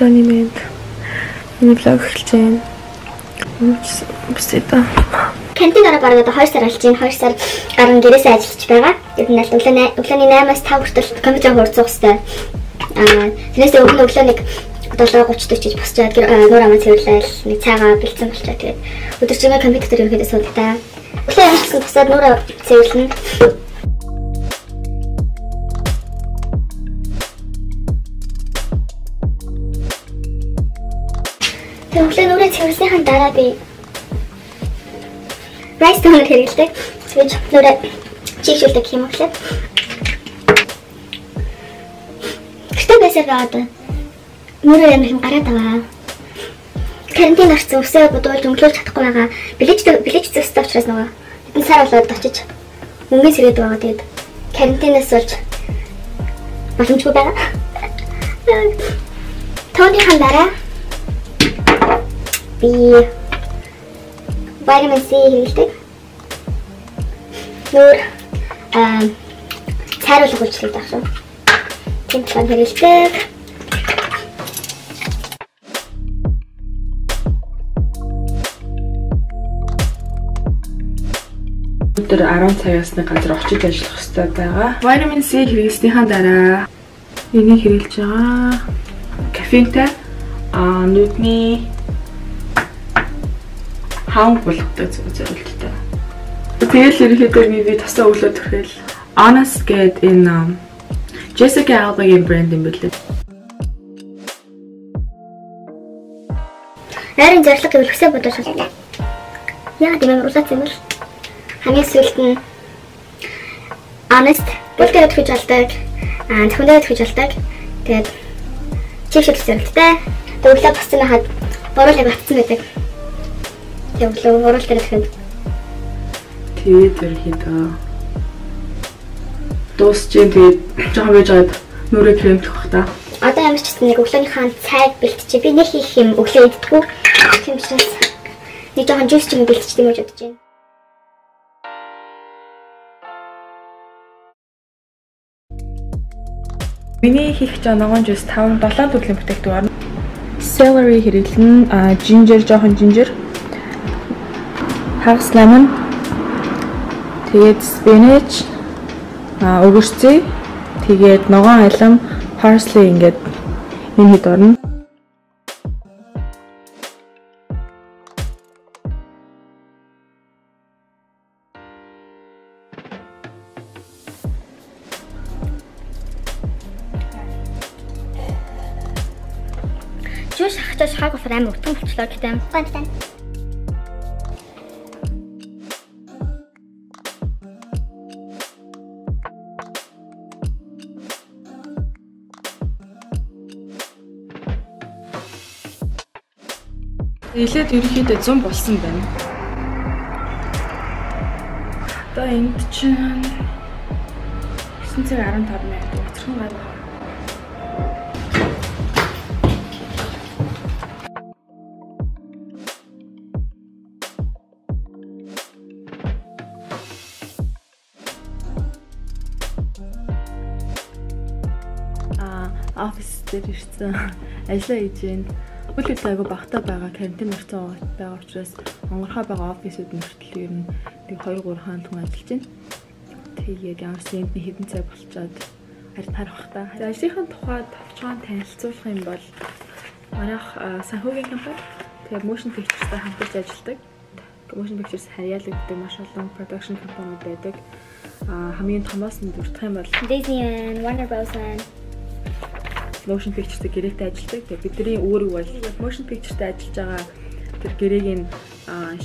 өглөөний мэд. Миний блог эхэлж байна. Үстэй та. Кантинаараа бараг одоо 2 сар болж байна. 2 сар гарan гэрээсээ ажиллаж байгаа. Ер нь өглөөний 8-аас 5 хүртэл компьютер хурцах хэрэгтэй. Тэрнээс өглөө нэг 7:30 гэж босч чад нуур амаа цэвэрлээл нэг цайгаа бэлдсэн болчихоо. Тэгээд өдөржингөө компьютер ерөөхдөө суудаа. Өглөө амжилтсан тусаад нуураа цэвэрлэнэ. Тэгээд өглөө нуураа цэвэрлснийхэн дараа би rice toner хэрэглэдэг. Тэгээд нуураа чийшүүлдэг юм уу. Гэтэ байсаа одоо нуураа юм гараад аваа. Карантин орсон үсээ бодвол өнгөлөж чадахгүй байгаа. Билеж зөстэй учраас нөгөө хэдэн сар болоод очиж мөнгө сэрээд байгаа. Тэгээд карантинаас болж боломжгүй байгаа. Тооныхан дараа би vitamin C хэрэглэдэг. Нуур цайруулах үйлчлэг дагшаа. Тэмцээн хэрэглэдэг. Өдөр 10 цагаас нэг газар очиж ажиллах хэрэгтэй байгаа. Vitamin C хэрэглэснийхаа дараа энийг хэрэглэж байгаа. Кофентэй нүдний хаан болгодог зөвлөлттэй. Тэгэл ерөнхийдөө би тасаа өглөө төрхөл Honest гэдэг энэ Jessica Alba-гийн брэнд юм билээ. Нарийн зорилго гэвэл хүсээ бодож байна. Яа тийм уралдац юм бол хамгийн сүүлд нь Honest бүлтээр өтгөж алдаг, зөвхөндөө өтгөж алдаг. Тэгээд чийшэл зорилттой. Тэгээд өглөө босцсон хаад боруулыг батсан байдаг. Тэгээд өглөө боруул дээр өтгөн. Тэгээд ерөнхийдөө дуусчихын тэгээд жоохон байж байгаад нүрээ кремлэх бах та. Одоо ямар ч гэсэн нэг өглөөнийхөө цайг бэлтчихээ. Би нэг хийх юм өглөө иддэггүй. Тийм учраас нэг жоохон жуус ч юм бэлтчих юм гэж бодож байна. Миний хийх гэж байгаа ногоон жуус 5-7 төрлийн бүтээгдэхүүн. Celery хэрэглэн, ginger жоохон ginger. Хагас lemon. Тэгээд spinach, өгөрцөө, тэгээд ногоон алим, parsley ингээд энэ хэд орно. Жуус хачаа шахаг амар утга болчлоо гэдэг. Гонтой. Илээд ерөнхийдөө 100 болсон байна. Одоо энд чинь 9:15 минут өчрөн гал. Офис дээр ирсэн. Ажиллаа хийж байна. Бүлэглээ айгу багтаа байгаа карантин орцсон байгаа учраас онгорхоо байгаа офисууд мөртлөө ер нь нэг 2-3 хаан хүн ажиллаж байна. Тэгээд ямар сентний хэдэн цаг болчоод харах та. Ажлынхаа тухайд товчхон танилцуулах юм бол манайх санхүүгийн компани тэгээд motion pictures-тай хамтарч ажилладаг. Motion pictures харьяалаг гэдэг маш олон production компаниуд байдаг. Хамгийн томоос нь дурдах юм бол Disney and Warner Bros. Motion picture-тэй гэрээтэй ажилладаг. Тэгээд бидний өөрөг бол motion picture-тэй ажиллаж байгаа тэр гэрээг нь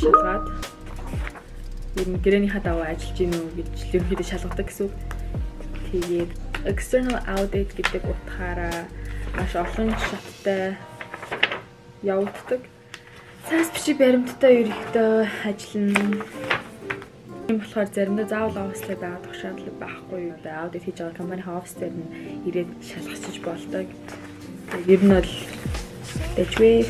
шалгаад ер нь гэрээнийхээ дагуу ажиллаж гин үү гэж ерөнхийдөө шалгадаг гэсэн үг. Тэгээд external audit гэдэг утгаараа маш олон шаттай явагддаг. Цаас бичиг баримттай ерөнхийдөө ажиллана. Тийм болохоор заримдаа заавал офислаа байгаад шаардлага байхгүй юу да аудит хийж байгаа компанийн офис дээр нь ирээд шалгасч болдог. Ер нь бол дэжвэ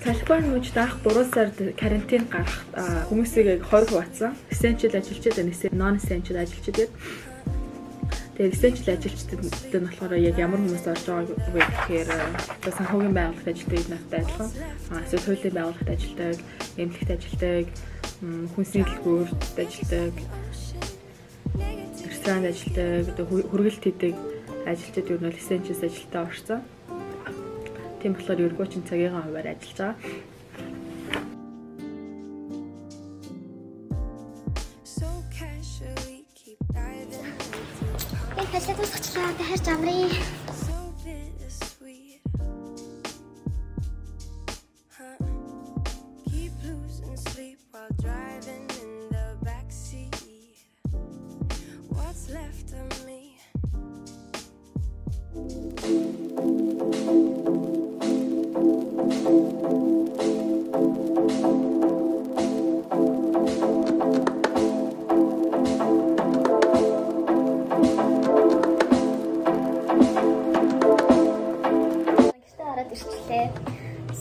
Калифорни мужид анх 3 сард карантин гарах хүмүүсийг 20% батсан. Essential ажилчид, non essential ажилчид. Тэгээд essential ажилчдад нь болохоор яг ямар хүмүүс орж байгааг вэ гэхээр одоо санхүүгийн байгууллагт ажилладаг надтай адилхан. Эсвэл хуулийн байгууллагт ажилладаг, эмнэлэгт ажилладаг, хүнсний дэлгүүрт ажилладаг, ресторанд ажилладаг, одоо хүргэлт хийдэг ажилчид юу нь essential ажилтаа орсон. Тийм болохоор ергөө чин цагийн хуваар ажиллаж байгаа. Ажлаа дуусгачлаа. Дахиж амрын.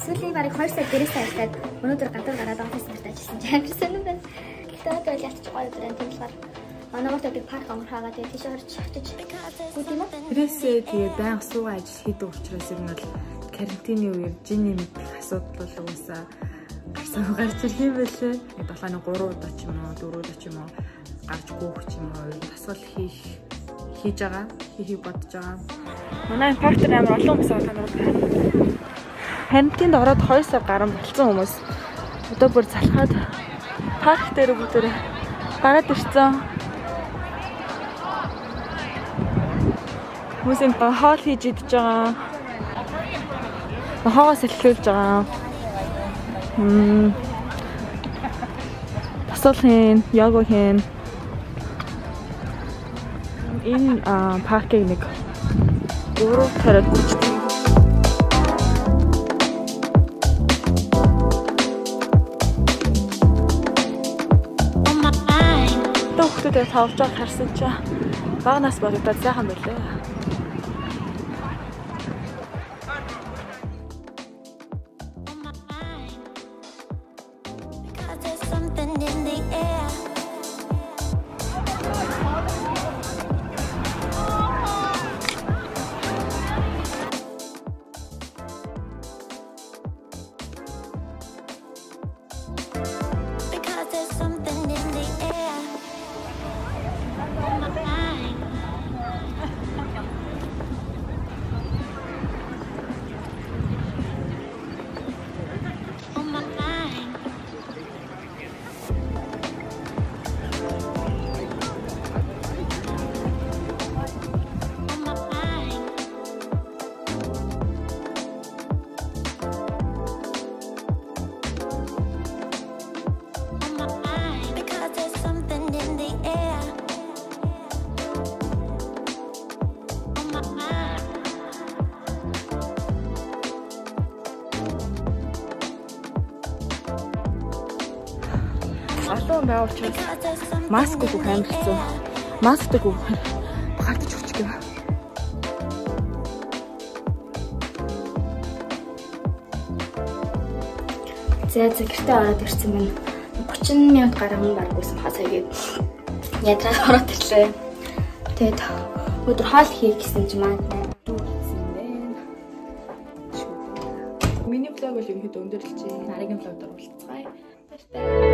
Сүүлийн бараг 2 сар дээрээс ажиллаад өнөөдөр гадар гараад офис нэрт ажилласан чинь амар сонирн байна. Гэхдээ одоо ялч гоё өдөр энэ болохоор манайгаар тэгээд парк амархаагаа тэгээд тийш орж очиж гүт юм уу? Тэрээсээ тэгээд байнга суугаа ажил хийдэг учраас ер нь бол карантины үеэр жиний мэдлэх асуудал бол уусаа гарч ирэх юм байлээ. 7-3 удаа ч юм уу 4 удаа ч юм уу гарч гоох ч юм уу ер нь асуул хийж байгаа. Хийхийг бодож байгаа. Манай партнер амар олон хүмүүс байгаа. Карантинд ороод 2 сар гарсан болсон хүмүүс. Одоо бүр залхаад парк дээр бүгд гараад ирсэн. Хүмүүсийн хоол хийж идэж байгаа. Хоогоос эхлүүлж байгаа. Асуул хийн, йога хийн. Энэ паркийг нэг 3 тараад үзчихсэн. Тэгээд тавж байгаа харсан чи багнаас бодогдоод сайхан байлээ. Олон байвал ч маск өгөх амар хэцүү. Масктай өгөх бахардаж өгч гээ. Гэртээ ороод ирсэн байна. 30 минут гараа хүн баг байсан хаа саягээд ядраад ороод ирлээ. Тэгээд өдөр хоол хийх гэсэн чи маа дүүрсэн байна. Миний влог бол ерөнхийдөө өндөрлөж, дараагийн влогд оруулцгаая. Баярлалаа.